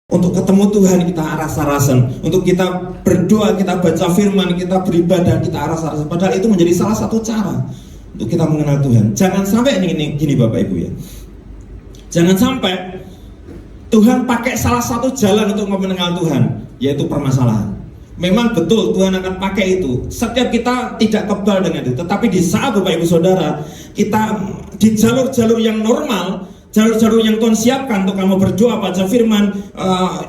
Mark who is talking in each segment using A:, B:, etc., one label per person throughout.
A: Untuk ketemu Tuhan kita rasa-rasan, untuk kita berdoa, kita baca firman, kita beribadah, kita rasa-rasan. Padahal itu menjadi salah satu cara untuk kita mengenal Tuhan. Jangan sampai ini gini Bapak Ibu ya. Jangan sampai Tuhan pakai salah satu jalan untuk mengenal Tuhan, yaitu permasalahan. Memang betul Tuhan akan pakai itu. Setiap kita tidak kebal dengan itu. Tetapi di saat Bapak Ibu Saudara kita di jalur-jalur yang normal, jalur-jalur yang Tuhan siapkan untuk kamu berdoa, baca firman,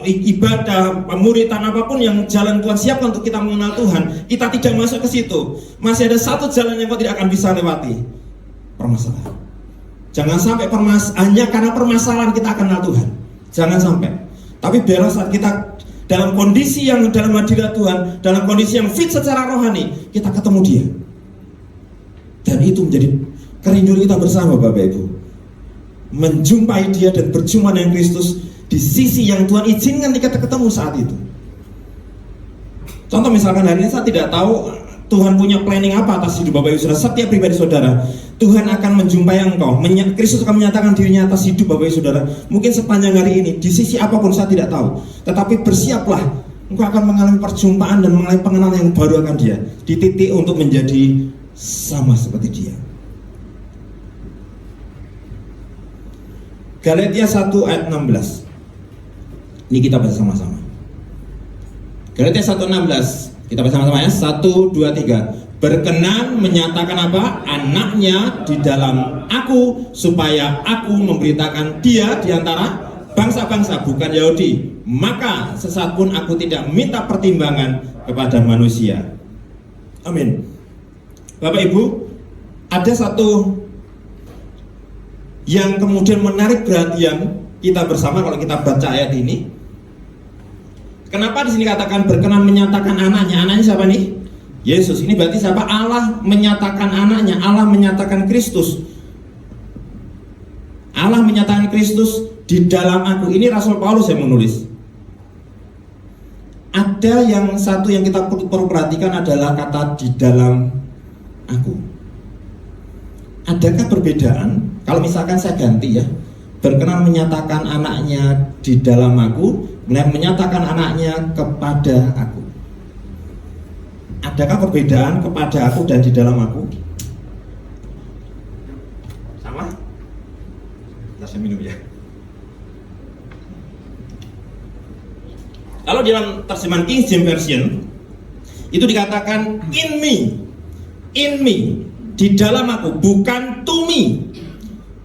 A: ibadah, pemuritan, apapun yang jalan Tuhan siapkan untuk kita mengenal Tuhan, kita tidak masuk ke situ. Masih ada satu jalan yang kau tidak akan bisa lewati, permasalahan. Jangan sampai hanya karena permasalahan kita akan kenal Tuhan. Jangan sampai. Tapi biarlah saat kita dalam kondisi yang dalam hadirat Tuhan, dalam kondisi yang fit secara rohani, kita ketemu Dia. Dan itu menjadi kerinduan kita bersama Bapak Ibu. Menjumpai Dia dan berjumpa dengan Kristus di sisi yang Tuhan izinkan kita ketemu saat itu. Contoh misalkan hari ini saya tidak tahu Tuhan punya planning apa atas hidup Bapak Ibu Saudara. Setiap pribadi saudara, Tuhan akan menjumpai engkau. Kristus akan menyatakan dirinya atas hidup Bapak Ibu Saudara. Mungkin sepanjang hari ini, di sisi apapun saya tidak tahu. Tetapi bersiaplah, engkau akan mengalami perjumpaan dan mengalami pengenalan yang baru akan Dia. Di titik untuk menjadi sama seperti Dia. Galatia 1 ayat 16. Ini kita baca sama-sama. Galatia 1:16. Kita baca sama-sama ya. 1, 2, 3. Berkenan menyatakan apa? Anaknya di dalam aku, supaya aku memberitakan Dia di antara bangsa-bangsa, bukan Yahudi. Maka sesat pun aku tidak minta pertimbangan kepada manusia. Amin. Bapak Ibu, ada satu yang kemudian menarik perhatian kita bersama kalau kita baca ayat ini. Kenapa di sini katakan berkenan menyatakan anaknya? Anaknya siapa nih? Yesus. Ini berarti siapa? Allah menyatakan anaknya. Allah menyatakan Kristus. Allah menyatakan Kristus di dalam aku. Ini Rasul Paulus yang menulis. Ada yang satu yang kita perlu perhatikan adalah kata di dalam aku. Adakah perbedaan? Kalau misalkan saya ganti ya, berkenan menyatakan anaknya di dalam aku, kemudian menyatakan anaknya kepada aku. Adakah perbedaan kepada aku dan di dalam aku? Sama? Ntar saya minum ya. Kalau dalam terjemahan King James Version itu dikatakan in me, di dalam aku, bukan to me,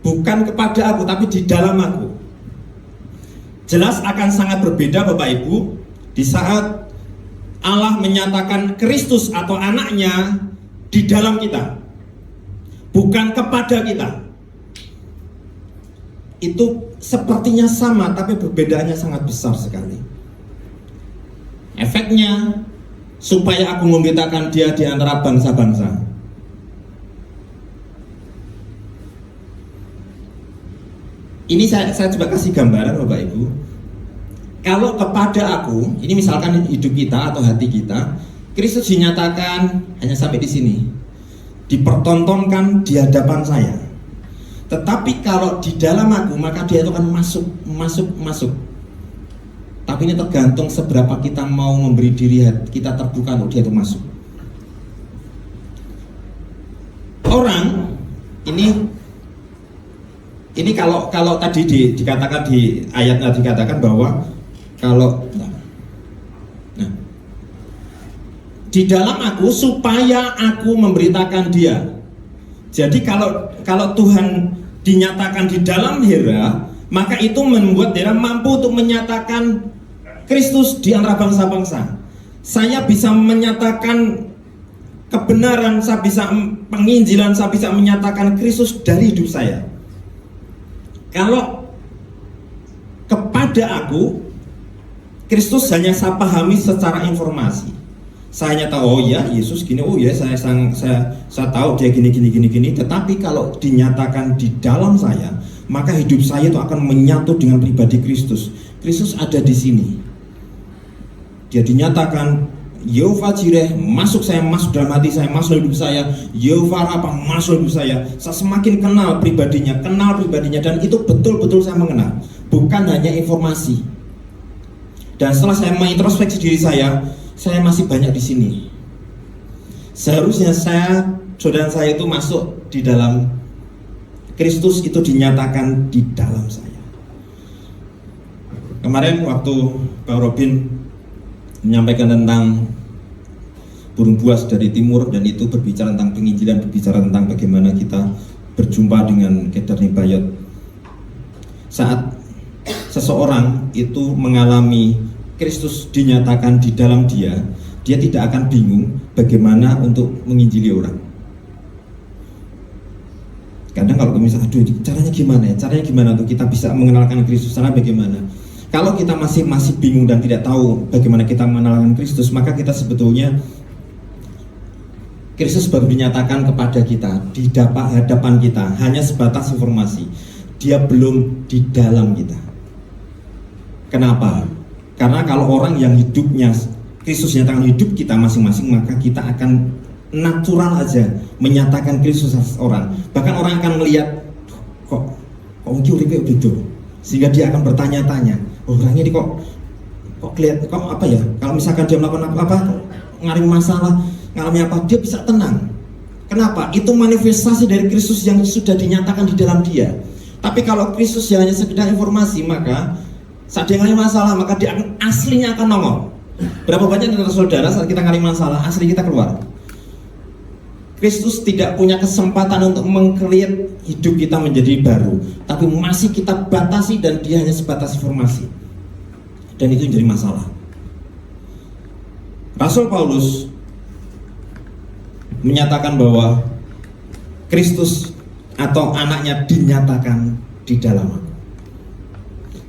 A: bukan kepada aku, tapi di dalam aku. Jelas akan sangat berbeda Bapak Ibu di saat Allah menyatakan Kristus atau anaknya di dalam kita, bukan kepada kita. Itu sepertinya sama, tapi perbedaannya sangat besar sekali. Efeknya supaya aku memberitakan Dia di antara bangsa-bangsa. Ini saya coba kasih gambaran Bapak Ibu. Kalau kepada aku, ini misalkan hidup kita atau hati kita, Kristus dinyatakan hanya sampai di sini, dipertontonkan di hadapan saya. Tetapi kalau di dalam aku, maka Dia itu akan masuk. Tapi ini tergantung seberapa kita mau memberi diri kita terbuka untuk Dia itu masuk. Orang ini kalau tadi dikatakan di ayatnya dikatakan bahwa kalau di dalam aku supaya aku memberitakan Dia. Jadi kalau Tuhan dinyatakan di dalam Hera, maka itu membuat Hera mampu untuk menyatakan Kristus di antara bangsa-bangsa. Saya bisa menyatakan kebenaran, saya bisa penginjilan, saya bisa menyatakan Kristus dari hidup saya. Kalau kepada aku, Kristus hanya saya pahami secara informasi. Saya hanya tahu, oh ya Yesus gini, oh ya saya tahu Dia gini. Tetapi kalau dinyatakan di dalam saya, maka hidup saya itu akan menyatu dengan pribadi Kristus. Kristus ada di sini. Dia dinyatakan Yehova Jireh, masuk dalam hati saya, masuk hidup saya. Yehova Rafa, masuk hidup saya. Saya semakin kenal pribadinya, dan itu betul-betul saya mengenal. Bukan hanya informasi. Dan setelah saya mengintrospeksi diri saya masih banyak di sini. Seharusnya saudara saya itu masuk di dalam Kristus, itu dinyatakan di dalam saya. Kemarin waktu Pak Robin menyampaikan tentang burung buas dari timur, dan itu berbicara tentang penginjilan, berbicara tentang bagaimana kita berjumpa dengan Kedar Nebayot. Saat seseorang itu mengalami Kristus dinyatakan di dalam dia tidak akan bingung bagaimana untuk menginjili orang. Kadang kalau misalnya, aduh caranya gimana untuk kita bisa mengenalkan Kristus, cara bagaimana? Kalau kita masih bingung dan tidak tahu bagaimana kita mengenalkan Kristus, maka kita sebetulnya Kristus baru dinyatakan kepada kita di hadapan kita, hanya sebatas informasi. Dia belum di dalam kita. Kenapa? Karena kalau orang yang hidupnya Kristus nyatakan hidup kita masing-masing, maka kita akan natural aja menyatakan Kristus orang. Bahkan orang akan melihat, kok kayak gitu, sehingga dia akan bertanya-tanya, orangnya ini kok kelihatan kok apa ya? Kalau misalkan dia melakukan apa ngalami masalah, ngalami apa, dia bisa tenang. Kenapa? Itu manifestasi dari Kristus yang sudah dinyatakan di dalam dia. Tapi kalau Kristus hanya sekedar informasi, maka saat dia ngalami masalah, maka dia aslinya akan nongol. Berapa banyak dari saudara saat kita ngalami masalah, asli kita keluar. Kristus tidak punya kesempatan untuk meng-create hidup kita menjadi baru, tapi masih kita batasi dan dia hanya sebatas informasi. Dan itu menjadi masalah. Rasul Paulus menyatakan bahwa Kristus atau anaknya dinyatakan di dalam aku.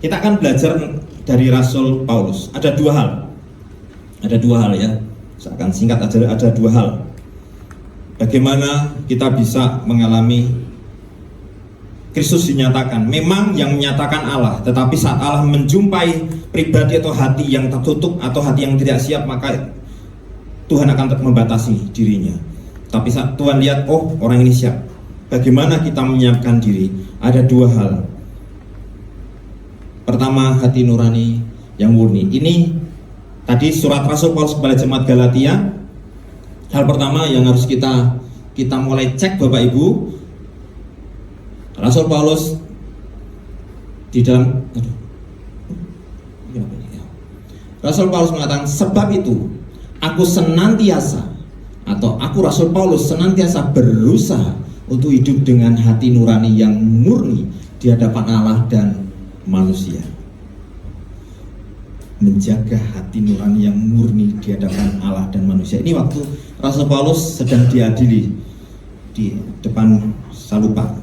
A: Kita akan belajar dari Rasul Paulus. Ada dua hal ya. Saya akan singkat aja, ada dua hal. Bagaimana kita bisa mengalami Kristus dinyatakan. Memang yang menyatakan Allah, tetapi saat Allah menjumpai pribadi atau hati yang tertutup atau hati yang tidak siap, maka Tuhan akan membatasi dirinya. Tapi saat Tuhan lihat, oh orang ini siap, bagaimana kita menyiapkan diri? Ada dua hal. Pertama, hati nurani yang murni. Ini tadi surat Rasul Paulus kepada jemaat Galatia. Hal pertama yang harus kita mulai cek, Bapak Ibu, Rasul Paulus di dalam Rasul Paulus mengatakan, sebab itu aku senantiasa, atau aku Rasul Paulus senantiasa berusaha untuk hidup dengan hati nurani yang murni di hadapan Allah dan manusia. Menjaga hati nurani yang murni di hadapan Allah dan manusia. Ini waktu Rasul Paulus sedang diadili di depan, saya lupa,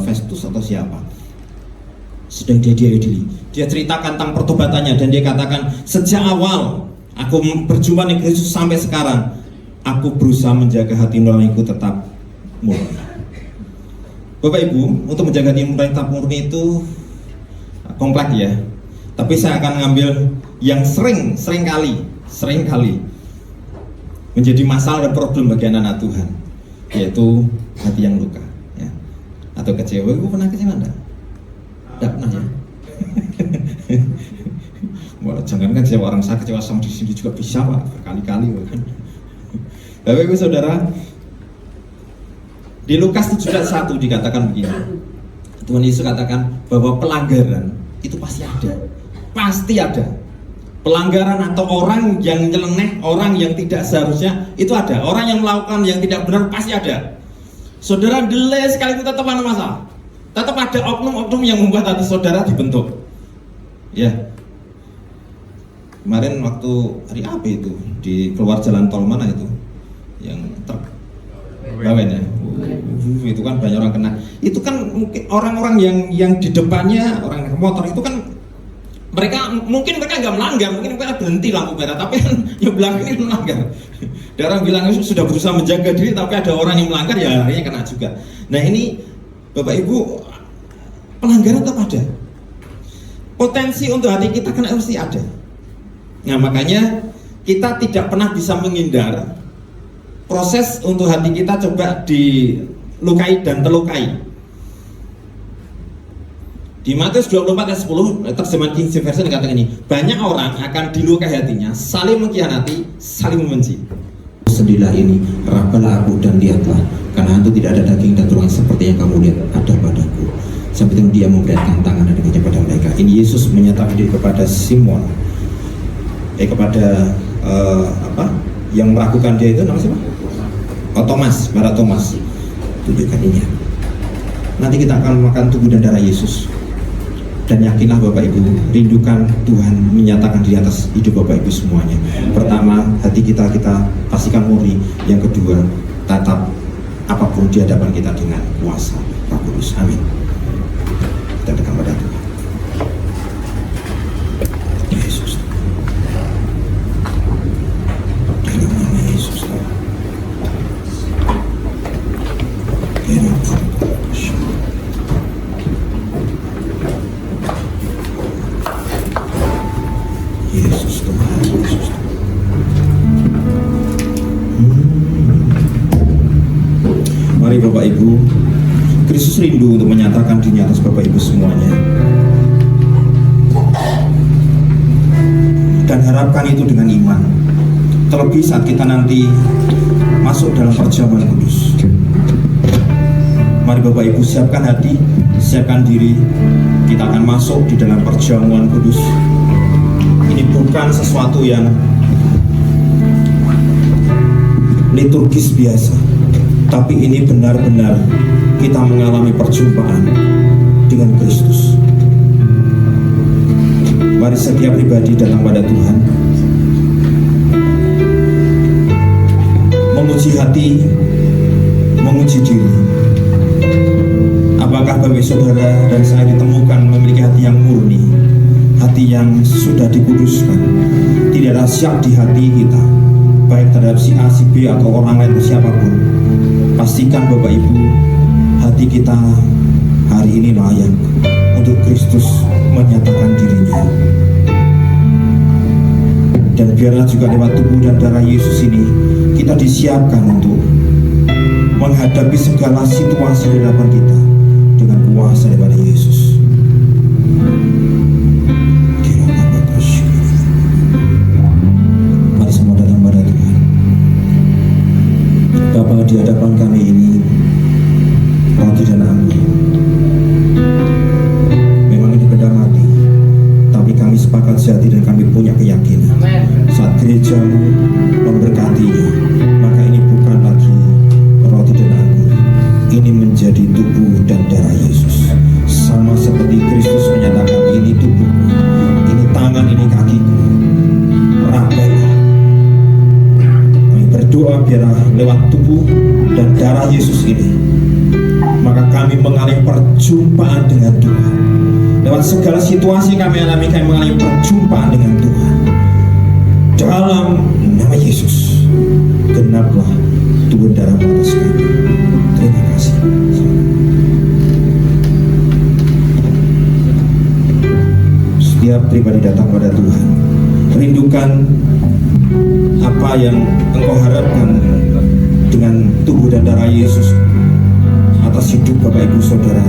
A: Festus atau siapa, sedang dia diadili. Dia ceritakan tentang pertobatannya dan dia katakan, sejak awal aku berjumpa dengan Kristus sampai sekarang, aku berusaha menjaga hati nuraniku tetap murni. Bapak Ibu, untuk menjaga hati nurani tetap murni itu kompleks ya. Tapi saya akan ngambil yang sering kali menjadi masalah dan problem bagi anak-anak Tuhan, yaitu hati yang luka ya. Atau kecewa. Ibu pernah kecewa enggak? Enggak pernah ya. Jangan kan kecewa orang, saya kecewa sama di sini juga bisa Pak, berkali-kali kan. Bapak Ibu Saudara, di Lukas 7:1 dikatakan begini. Tuhan Yesus katakan bahwa pelanggaran itu pasti ada. Pelanggaran atau orang yang nyeleneh, orang yang tidak seharusnya itu ada. Orang yang melakukan yang tidak benar pasti ada. Saudara delay sekali itu tetap ada masalah. Tetap ada oknum-oknum yang membuat hati saudara dibentuk. Ya. Kemarin waktu hari apa itu di keluar jalan tol mana itu? Yang truk Bawen ya. Itu kan banyak orang kena. Itu kan mungkin orang-orang yang di depannya orang motor itu kan mereka nggak melanggar, mungkin mereka berhenti lampu merah, tapi kan yang belakangnya melanggar. Ada orang bilang sudah berusaha menjaga diri, tapi ada orang yang melanggar, ya akhirnya kena juga. Nah ini Bapak Ibu, pelanggaran tetap ada. Potensi untuk hati kita kena mesti ada. Nah makanya kita tidak pernah bisa menghindar proses untuk hati kita coba dilukai dan terlukai. Di Matius 24 ayat 10, terjemahan King James Version dikatakan ini, banyak orang akan dilukai hatinya, saling mengkhianati, saling membenci. Sendirilah ini, rabalah aku dan lihatlah, karena hantu tidak ada daging dan tulang seperti yang kamu lihat ada padaku. Sampai itu dia memberikan tangan dan kakinya pada mereka. Ini Yesus menyatakan diri kepada Simon, kepada yang meragukan dia itu namanya siapa? Thomas, pada Thomas. Tunjukkan ini. Nanti kita akan makan tubuh dan darah Yesus. Dan yakinlah Bapak Ibu, rindukan Tuhan menyatakan di atas hidup Bapak Ibu semuanya. Pertama, hati kita pastikan murni. Yang kedua, tatap apapun di hadapan kita dengan kuasa Roh Kudus. Amin. Kita dekat pada Tuhan. Yesus. Dalam nama Yesus. Yesus Tuhan, Yesus Tuhan. Mari Bapak Ibu, Kristus rindu untuk menyatakan diri atas Bapak Ibu semuanya. Dan harapkan itu dengan iman. Terlebih saat kita nanti masuk dalam perjamuan kudus. Mari Bapak Ibu siapkan hati, siapkan diri. Kita akan masuk di dalam perjamuan kudus. Ini bukan sesuatu yang liturgis biasa, tapi ini benar-benar kita mengalami perjumpaan dengan Kristus. Mari setiap pribadi datang pada Tuhan, menguji hati, menguji diri. Apakah Bapak Saudara dan saya ditemukan memiliki hati yang murni, hati yang sudah dikuduskan, tidak ada siap di hati kita, baik terhadap si A, si B atau orang lain atau siapapun. Pastikan Bapak Ibu, hati kita hari ini layak untuk Kristus menyatakan dirinya. Dan biarlah juga lewat tubuh dan darah Yesus ini kita disiapkan untuk menghadapi segala situasi di hadapan kita dengan kuasa daripada Yesus. Mari semua datang pada Tuhan. Bapa, di hadapan kami ini roti dan anggur. Memang ini benda mati, tapi kami sepakat sehati dan kami punya keyakinan. Saat gerejamu memberkatinya, maka ini bukan lagi roti dan anggur. Ini menjadi tubuh dan darah Yesus. Sama seperti Kristus menyatakan, ini tubuh, ini tangan, ini kakiku. Rabalah. Kami berdoa biarlah lewat tubuh dan darah Yesus ini, maka kami mengalami perjumpaan dengan Tuhan. Lewat segala situasi kami alami, kami mengalami perjumpaan dengan Tuhan. Dalam nama Yesus, genaplah tubuh darah atas kami. Terima kasih. Setiap pribadi datang pada Tuhan, rindukan apa yang engkau harapkan dengan tubuh dan darah Yesus atas hidup Bapak Ibu Saudara.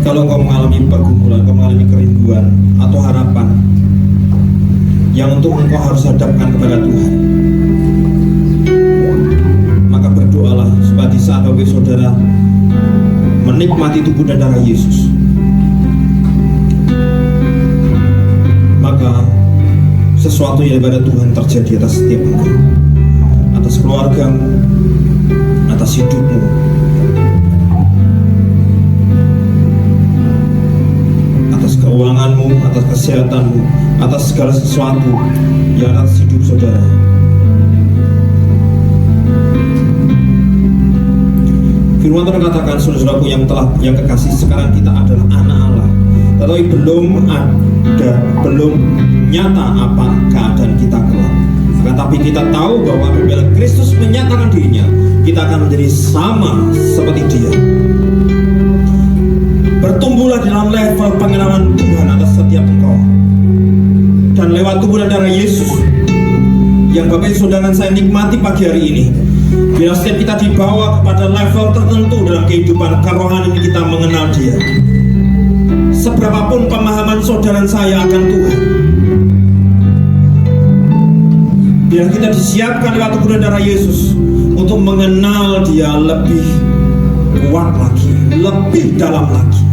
A: Kalau engkau mengalami pergumulan, engkau mengalami kerinduan atau harapan yang untuk engkau harus hadapkan kepada Tuhan, maka berdoalah supaya di saat Bapak Saudara menikmati tubuh dan darah Yesus, maka sesuatu yang daripada Tuhan terjadi atas setiap engkau, atas keluargamu, atas hidupmu, atas keuanganmu, atas kesehatanmu, atas segala sesuatu yang atas hidup saudara. Firman Tuhan katakan, saudaraku yang kekasih, sekarang kita adalah anak Allah, tetapi belum nyata apa keadaan kita kelak. Tetapi kita tahu bahwa apabila Kristus menyatakan dirinya, kita akan menjadi sama seperti Dia. Bertumbuhlah dalam level pengalaman Tuhan atas setiap engkau. dan lewat tubuh dan darah Yesus yang Bapak Ibu Saudara saya nikmati pagi hari ini, bila setiap kita dibawa kepada level tertentu dalam kehidupan kerohanian kita mengenal Dia, seberapapun pemahaman saudara saya akan Tuhan, bila kita disiapkan lewat tubuh dan darah Yesus untuk mengenal Dia lebih kuat lagi, lebih dalam lagi.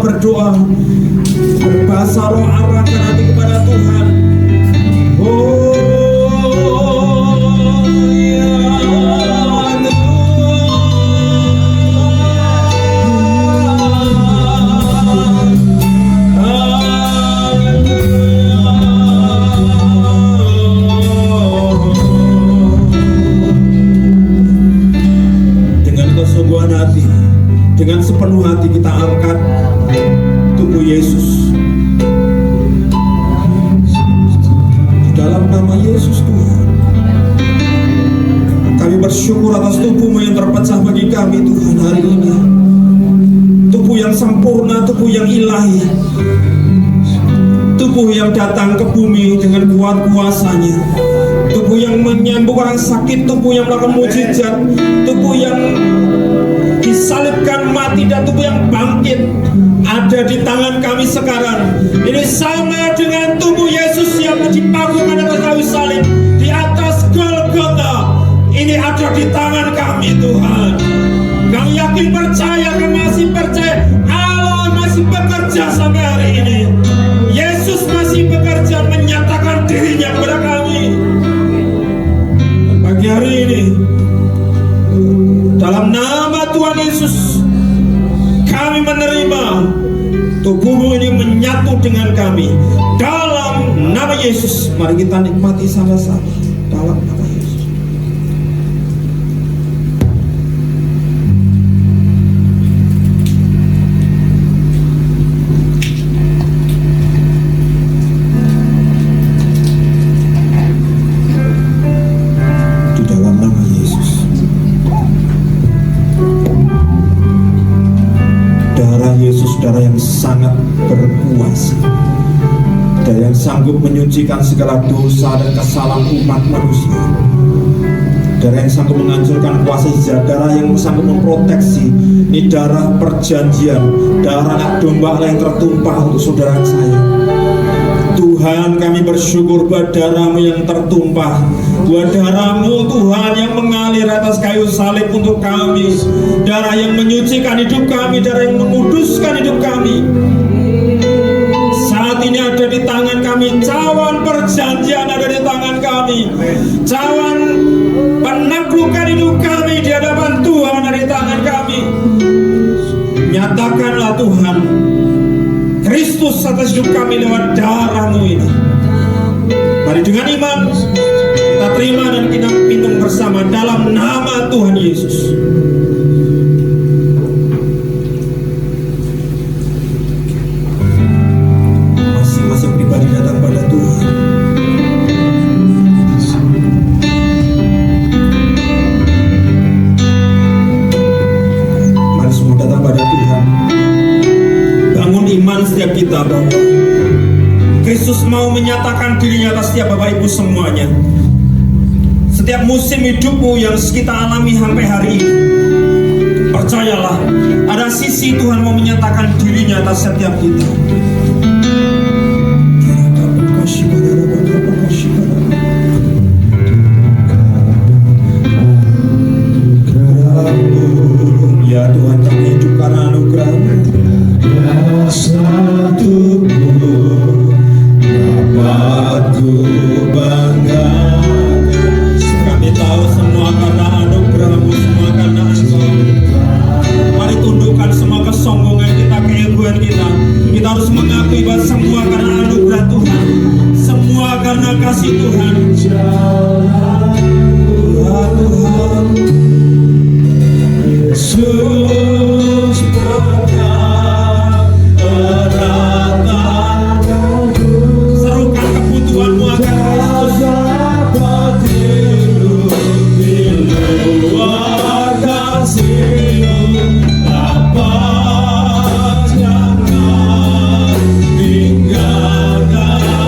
A: Berdoa, berbahasa roh, arahkan hati kepada Tuhan. Dengan kesungguhan hati, dengan sepenuh hati kita angkat tubuh Yesus. Di dalam nama Yesus Tuhan, kami bersyukur atas tubuh-Mu yang terpecah bagi kami Tuhan hari ini. Tubuh yang sempurna, tubuh yang ilahi, tubuh yang datang ke bumi dengan kuat kuasanya, tubuh yang menyembuhkan sakit, tubuh yang melakukan mujizat, tubuh yang disalibkan mati dan tubuh yang bangkit ada di tangan kami sekarang. Ini sama dengan tubuh Yesus yang dipakukan atas kayu salib di atas Golgota. Ini ada di tangan kami Tuhan. Kami yakin percaya, kami masih percaya Allah masih bekerja sampai hari ini. Yesus masih bekerja menyatakan dirinya kepada kami. Dan pagi hari ini dalam nama Tuhan Yesus kami menerima tubuh-Mu ini menyatu dengan kami. Dalam nama Yesus, mari kita nikmati sama-sama. Dalam nama Yesus. Di dalam nama Yesus. Darah Yesus, darah yang sangat berkuasa, darah yang sanggup menyucikan segala dosa dan kesalahan umat manusia, darah yang sanggup menghancurkan kuasa jahat, darah yang sanggup memproteksi. Ini darah perjanjian, darah anak domba Allah yang tertumpah untuk saudara saya. Tuhan, kami bersyukur buat darah-Mu yang tertumpah, buat darah-Mu Tuhan yang mengalir atas kayu salib untuk kami, darah yang menyucikan hidup kami, darah yang menguduskan hidup kami. Saat ini ada di tangan kami, cawan perjanjian ada di tangan kami, cawan penaklukan hidup kami di hadapan Tuhan ada di tangan kami. Nyatakanlah Tuhan Kristus atas hidup kami lewat darah-Mu ini. Mari dengan iman kita terima dan kita minum bersama dalam nama Tuhan Yesus. Masing-masing pribadi datang pada Tuhan. Mari semua datang pada Tuhan. Bangun iman setiap kita bahwa atas setiap Bapak Ibu semuanya. Setiap musim hidupmu yang kita alami sampai hari ini, percayalah, ada sisi Tuhan mau menyatakan dirinya atas setiap kita. Ya Tuhan, kami hidup karena anugerah-Mu. Satu dapat ku banggakan. Kami tahu semua karena anugerah-Mu, semua karena Engkau. Mari tundukkan semua kesombongan kita, keegoan kita. Kita harus mengakui bahwa semua karena anugerah Tuhan, semua karena kasih Tuhan. Tuhan Yesus berkata, serukan kebutuhanmu akan Kristus. Dapat hidup di luar kasih-Mu, dapat jangan tinggalkan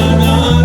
A: aku.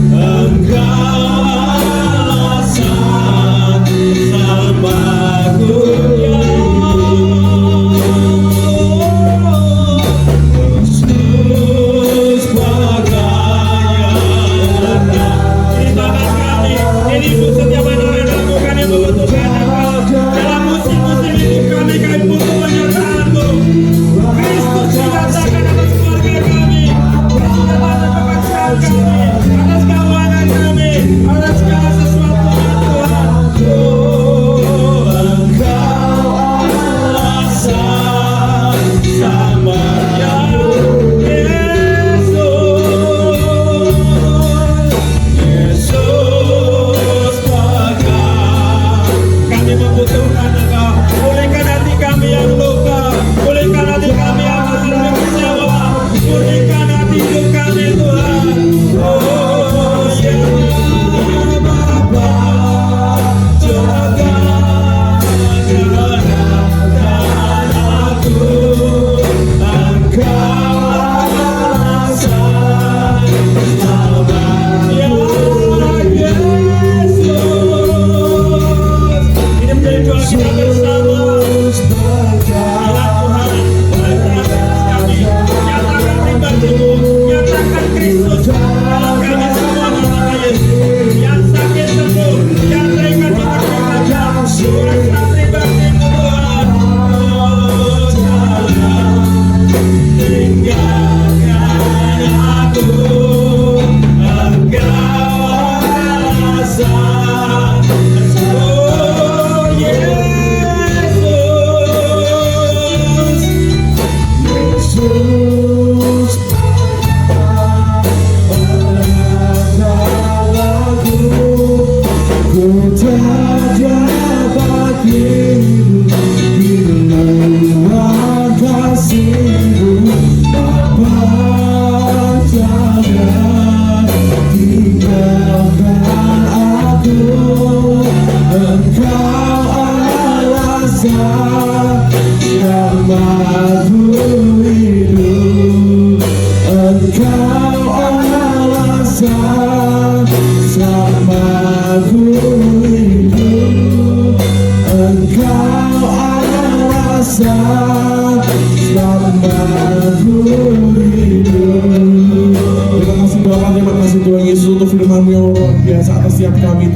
A: Engkau alasan samaku.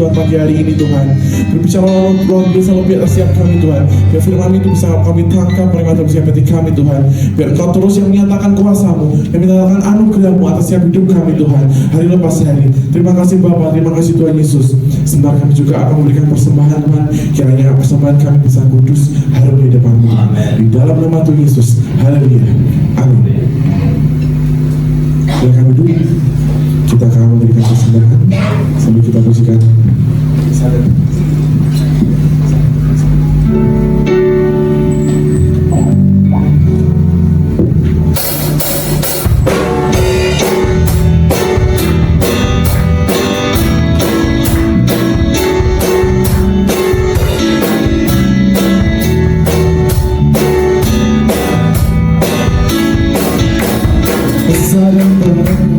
B: Pagi hari ini Tuhan, berbicara luar biasa lebih atas setiap kami Tuhan. Biar firman itu bisa kami tangkap dalam setiap hati kami Tuhan. Biar Engkau terus yang menyatakan kuasa-Mu, yang menyatakan anugerah-Mu atas setiap hidup kami Tuhan, hari lepas hari. Terima kasih Bapa, terima kasih Tuhan Yesus. Sebentar kami juga akan memberikan persembahan Tuhan. Kiranya persembahan kami bisa kudus, harum di depan-Mu. Di dalam nama Tuhan Yesus, haleluya, amin. Dan kami dulu, kita akan memberikan persembahan sambil kita pujikan. Sadar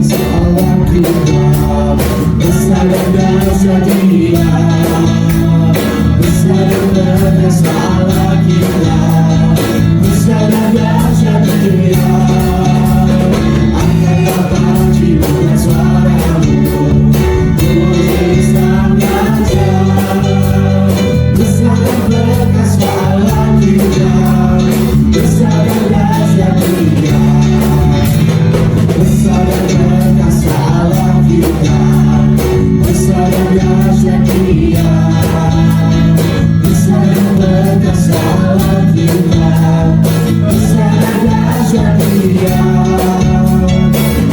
B: soal aku Dia, besar dan perkasa Allah kita, besar dan dahsyat Dia. Angkatlah panji bukan suaramu, puji sangat jauh. Besar dan perkasa Allah kita, besar dan dahsyat Dia, besar dan perkasa Allah kita, besar dan dahsyat Dia, besar dan perkasa Allah kita, besar dan dahsyat Dia.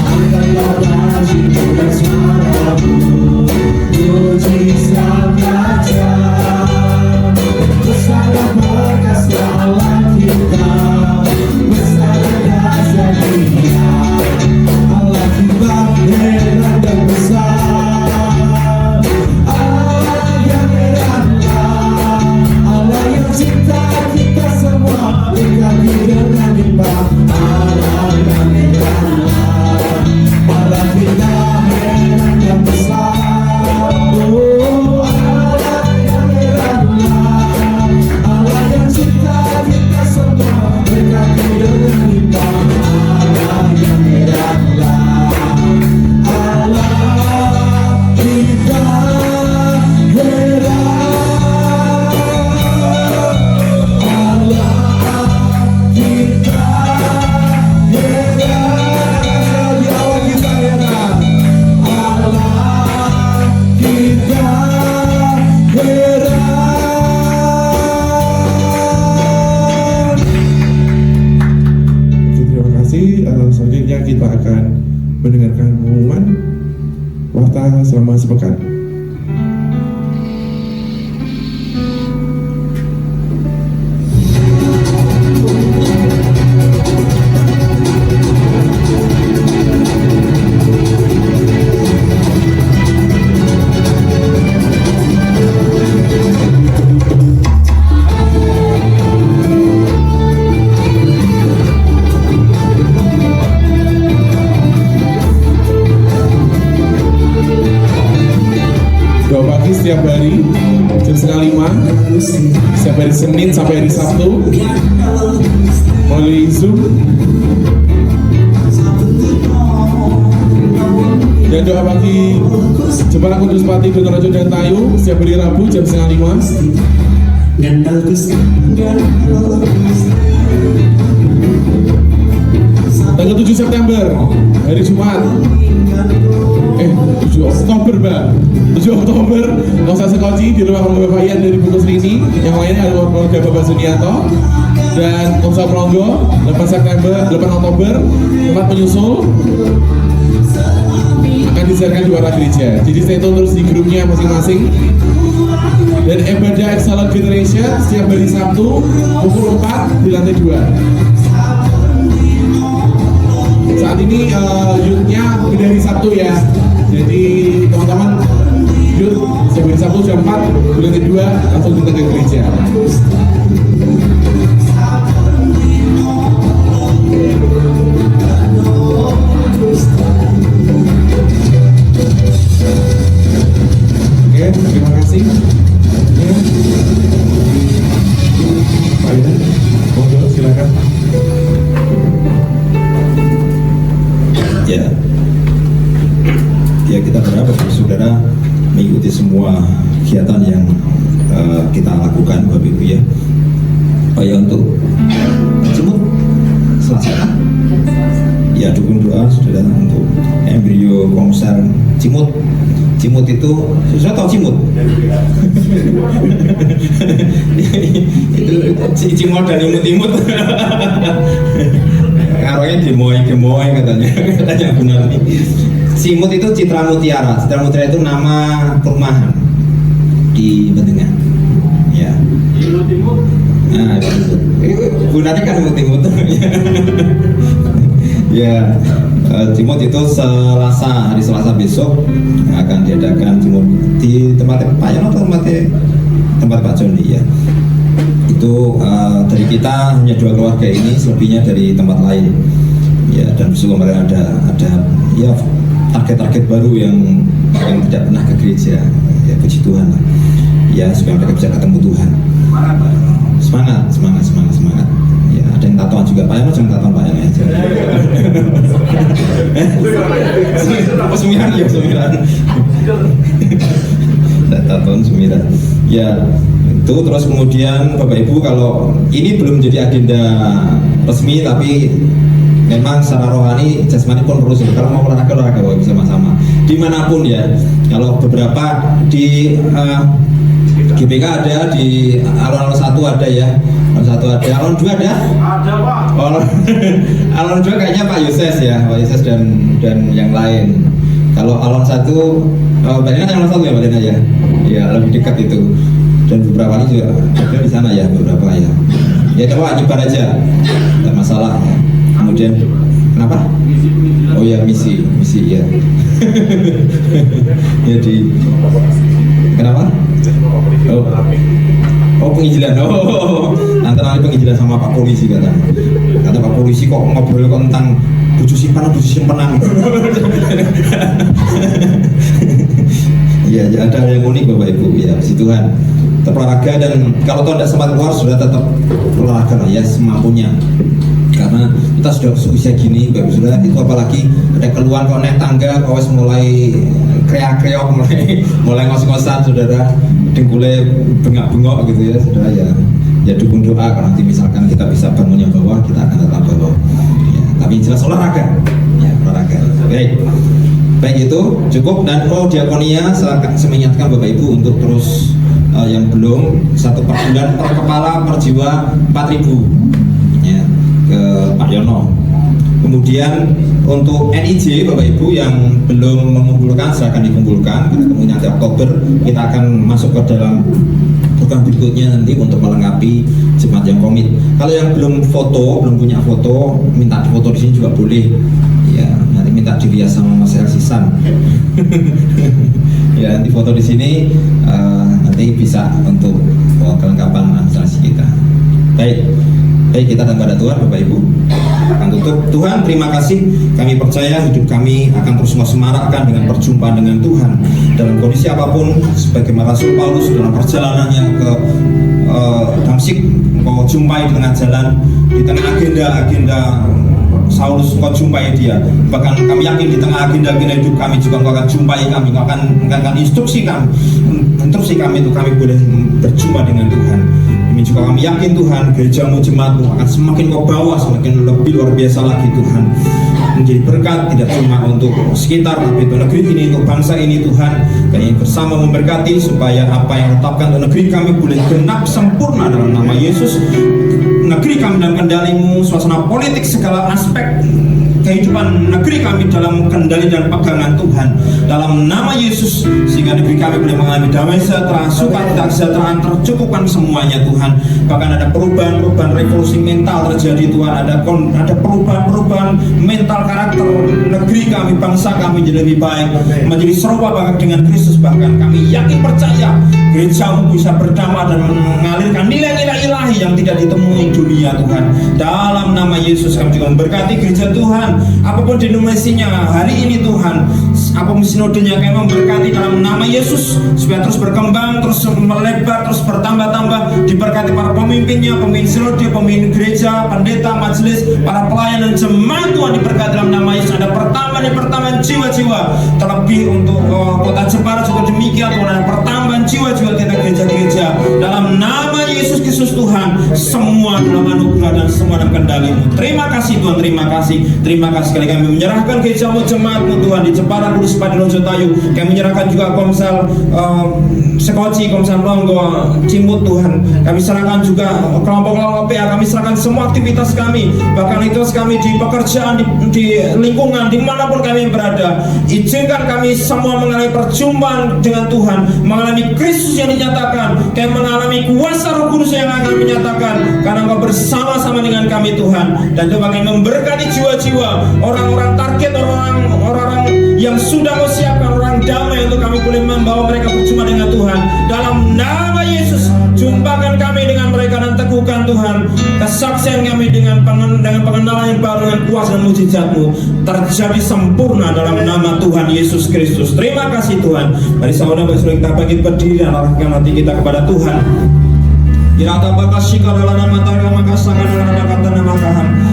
B: Angkatlah panji bukan suaramu, puji sangat jauh. Besar dan perkasa Allah kita, besar dan dahsyat Dia. Allah kita heran dan besar, Allah yang heranlah, Allah yang cipta kita semua berkati dengan limpah. Allah yang heranlah, Allah kita heran dan besar. Oh, Allah yang heranlah, Allah yang cipta kita semua berkati dengan limpah. Allah yang heranlah, Allah kita heran, Allah kita heran, ya Allah kita heran, Allah kita heran. Oke, terima kasih. Selanjutnya kita akan mendengarkan pengumuman warta selama sepekan. Doa pagi setiap hari jam 4:30, setiap hari Senin sampai hari Sabtu melalui Zoom. Dan doa pagi Jepara Kudus Pati Donorajo dan Tayu setiap hari Rabu jam 4:30. Tanggal 7 September hari Jumat 7 Oktober Mbak 7 Oktober Nosa Sekoci di rumah Bapak Ian dari Bungkus Rini. Yang lainnya ada keluarga Bapak Sunianto. Dan Nosa Pronggo 8 Oktober tempat penyusul akan disiarkan di warna gereja. Jadi stay tune terus di grupnya masing-masing. Dan ibadah Excellent Generation setiap hari Sabtu pukul 4 di lantai 2. Saat ini youth-nya beda hari Sabtu ya. Jadi teman-teman youth setiap hari Sabtu jam 4 di lantai 2 langsung datang ke gereja. Oke, terima kasih. Pak Ida, monggo silakan.
A: Ya kita berharap saudara mengikuti semua kegiatan yang kita lakukan Bapak Ibu ya. Oh ya, untuk Cimut Selasa ya, dukung doa saudara untuk embrio konser Cimut. Cimut itu, sudah tahu Cimut? itu Cimut dan imut-imut. Arwahnya demoy katanya benar nih. Cimut itu Citra Mutiara. Citra Mutiara itu nama perumahan di Bentengan. Ya. Imut-imut. Nah, gunanya kan imut-imut. Ya. Cimut itu hari Selasa besok akan diadakan Cimut di tempat Pak Yono atau tempat Pak Joni ya. Itu dari kita hanya 2 keluarga ini, selebihnya dari tempat lain ya. Dan besok kemarin ada ya target-target baru yang tidak pernah ke gereja puji Tuhan lah. Ya, supaya mereka bisa ketemu Tuhan. Semangat. Ya, ada yang tatoan juga. Pak Yono jangan tatoan Pak Yono aja. Apa Sumiran ya, Sumiran. Tatoan Sumiran. Ya, itu terus kemudian Bapak Ibu, kalau ini belum jadi agenda resmi, tapi memang secara rohani, jasmani pun terus. Kalau mau olahraga bersama-sama dimanapun ya. Kalau beberapa di GBK ada, di alon 1 ada ya, alon 1 ada, alon 2 ada? Ada Pak. Alon 2 kayaknya Pak Yoses ya, Pak Yoses dan yang lain. Kalau alon 1, Mbak Lina yang alon 1 ya Mbak Lina ya? Ya lebih dekat itu. Dan beberapa kali juga ada di sana ya, beberapa ya. Ya coba nyebar aja, tidak masalah ya. Kemudian kenapa? Oh ya, misi ya. Jadi kenapa? Oh penginjilan. Antara penginjilan sama Pak Polisi kata Pak Polisi kok ngobrol tentang buju simpenan. Ya, ada yang unik Bapak Ibu ya, puji Tuhan. Tetap olahraga, dan kalau tidak sempat keluar sudah tetap olahraga lah ya semampunya. Karena kita sudah usia gini, Bapak Ibu, itu apalagi ada keluhan kok naik tangga, kok mulai kreak-kreok, mulai ngos-ngosan, saudara, dengkulnya bengak-bengok gitu ya, saudara ya dukung doa. Kalau nanti misalkan kita bisa bangun yang bawah, kita akan tetap bawah. Ya, tapi jelas olahraga, ya olahraga. Baik itu cukup. Dan diakonia saya mengingatkan Bapak Ibu untuk terus yang belum 1 per bulan per kepala per jiwa 4.000 ya, ke Pak Yono. Kemudian untuk NIJ Bapak Ibu yang belum mengumpulkan silahkan dikumpulkan, karena kemudian nanti Oktober kita akan masuk ke dalam program berikutnya nanti untuk melengkapi jemaat yang komit. Kalau yang belum punya foto, minta foto di sini juga boleh. Ya, nanti minta dirias sama Mas Elsisan. Ya, nanti foto di sini nanti bisa untuk kelengkapan administrasi kita. Baik, kita kepada Tuhan Bapak Ibu akan tutup. Tuhan, terima kasih, kami percaya hidup kami akan terus semarakkan dengan perjumpaan dengan Tuhan dalam kondisi apapun. Sebagaimana Rasul Paulus dalam perjalanannya ke Damsyik, engkau jumpai di tengah jalan, di tengah agenda Saulus, engkau jumpai dia. Bahkan kami yakin di tengah agenda hidup kami juga engkau akan jumpai kami, engkau akan instruksi kami untuk kami boleh berjumpa dengan Tuhan. Ini juga kami yakin Tuhan, gerejamu, jemaatmu akan semakin kau bawa, semakin lebih luar biasa lagi Tuhan, menjadi berkat tidak cuma untuk sekitar, tapi untuk negeri ini, untuk bangsa ini Tuhan. Kami bersama memberkati supaya apa yang ditetapkan untuk negeri kami boleh genap sempurna dalam nama Yesus. Negeri kami dalam kendali-Mu, suasana politik, segala aspek kehidupan negeri kami dalam kendali dan pegangan Tuhan dalam nama Yesus, sehingga negeri kami boleh mengalami damai sejahtera, sukacita, kesejahteraan, tercukupkan semuanya Tuhan. Bahkan ada perubahan revolusi mental terjadi Tuhan, ada perubahan mental karakter negeri kami, bangsa kami jadi lebih baik, menjadi serupa bahkan dengan Kristus. Bahkan kami yakin percaya gerejamu bisa berdamai dan mengalirkan nilai-nilai ilahi yang tidak ditemui dunia Tuhan. Dalam nama Yesus kami juga memberkati gereja Tuhan, apapun denominasinya hari ini Tuhan, apapun sinodenya kami memberkati dalam nama Yesus, supaya terus berkembang, terus melebar, terus bertambah-tambah. Diberkati para pemimpinnya, pemimpin sinode, pemimpin gereja, pendeta, majelis, para pelayan dan jemaat Tuhan diberkati dalam nama Yesus. Ada pertambahan jiwa-jiwa, terlebih untuk kota Jepara juga demikian Tuhan, ada pertambahan jiwa-jiwa kita gereja-gereja dalam nama Yesus Kristus Tuhan. Semua dalam anugerah dan semua dalam kendali-Mu. Terima kasih Tuhan, terima kasih sekali kami menyerahkan gerejamu, jemaat-Mu Tuhan di Jepara, Kudus, Padi, Lonjotayu. Kami menyerahkan juga Komsel Sekoci, Komsel Longgo, Cimut Tuhan. Kami serahkan juga kelompok-kelompok PA, kami serahkan semua aktivitas kami, bahkan itu kami di pekerjaan, di lingkungan, dimanapun kami berada. Izinkan kami semua mengalami perjumpaan dengan Tuhan, mengalami Kristus yang dinyatakan, kami mengalami kuasa Roh Kudus yang akan menyatakan, karena Engkau bersama-sama dengan kami Tuhan. Dan coba kami memberkati jiwa-jiwa, orang-orang target, orang-orang yang sudah Kau siapkan, orang damai untuk kami boleh membawa mereka berjumpa dengan Tuhan. Dalam nama Yesus, jumpakan kami dengan mereka dan teguhkan Tuhan, kesaksian kami dengan pengenalan yang baru dengan kuasa dan mujizat-Mu terjadi sempurna dalam nama Tuhan Yesus Kristus. Terima kasih Tuhan. Mari saudara kita bangkit berdiri dan arahkan hati kita kepada Tuhan.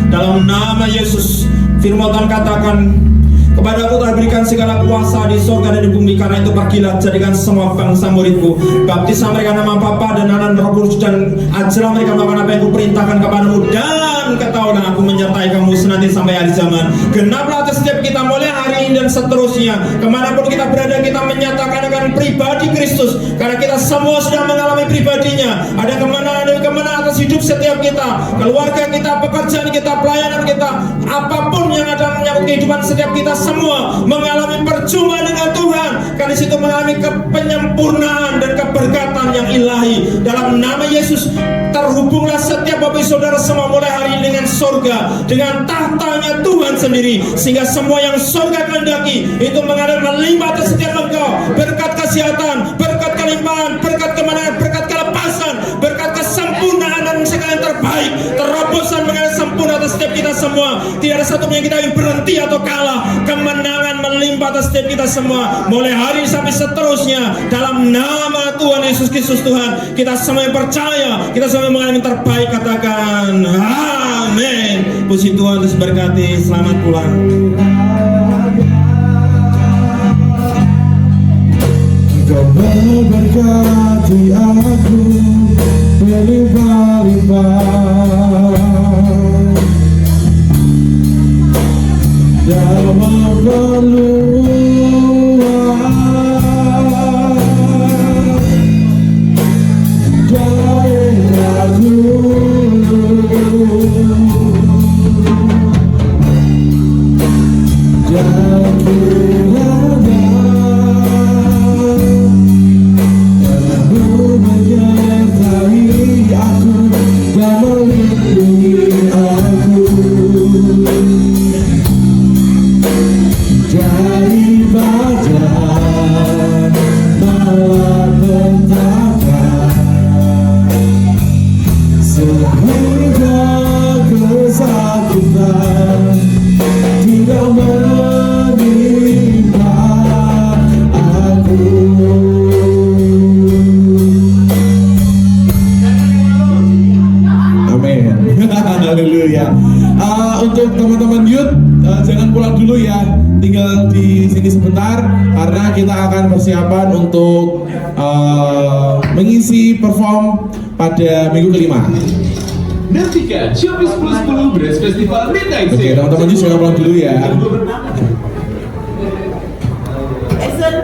A: Dalam nama Yesus, firman Tuhan katakan, kepadaku telah berikan segala kuasa di surga dan di bumi, karena itu pergilah jadikan semua bangsa muridku, baptislah mereka nama Bapa dan Anak dan Roh Kudus, dan ajarlah mereka melakukan apa yang kuperintahkan kepadamu, dan ketahuilah aku menyertai kamu senantiasa sampai akhir zaman. Genaplah atas setiap kita mulai hari ini dan seterusnya, kemanapun kita berada, kita menyatakan akan pribadi Kristus, karena kita semua sudah mengalami pribadinya. Ada kemenangan atas hidup setiap kita, keluarga kita, pekerjaan kita, pelayanan kita, apapun yang ada menyangkut kehidupan setiap kita, semua mengalami perjumpaan dengan Tuhan, karena situ mengalami penyempurnaan dan keberkatan yang ilahi. Dalam nama Yesus, terhubunglah setiap bapak saudara semua mulai hari ini dengan surga, dengan tahtanya Tuhan sendiri, sehingga semua yang surga kehendaki itu mengalir melimpah atas setiap engkau, berkat kesehatan, berkat kelimpahan, berkat kemenangan, berkat kelepasan, berkat kesempurnaan dan segala yang terbaik, terobosan mengalir sempurna atas setiap kita semua. Tidak ada satu yang kita yang berhenti atau kalah. Kemenangan melimpah atas setiap kita semua mulai hari ini sampai seterusnya. Dalam nama Tuhan Yesus Kristus Tuhan, kita semua yang percaya, kita semua yang mengalami terbaik, katakan amin. Puji Tuhan, terus berkati. Selamat pulang.
B: Kau memberkati aku berlimpah-limpah dalam perluan dari aku. Dan kiranya Tuhanmu menyertai aku dan melindungi aku dari badan malapetaka, sehingga kesakitan tidak menimpa aku. Amin. Haleluya. Untuk teman-teman youth, jangan pulang dulu ya, tinggal di sini sebentar karena kita akan persiapan untuk mengisi perform pada minggu kelima.
C: Nantikan Shopee 1010 Brass Festival Midnight
B: Oke,
C: Sale.
B: teman-teman youth jangan pulang dulu ya.
D: Essen,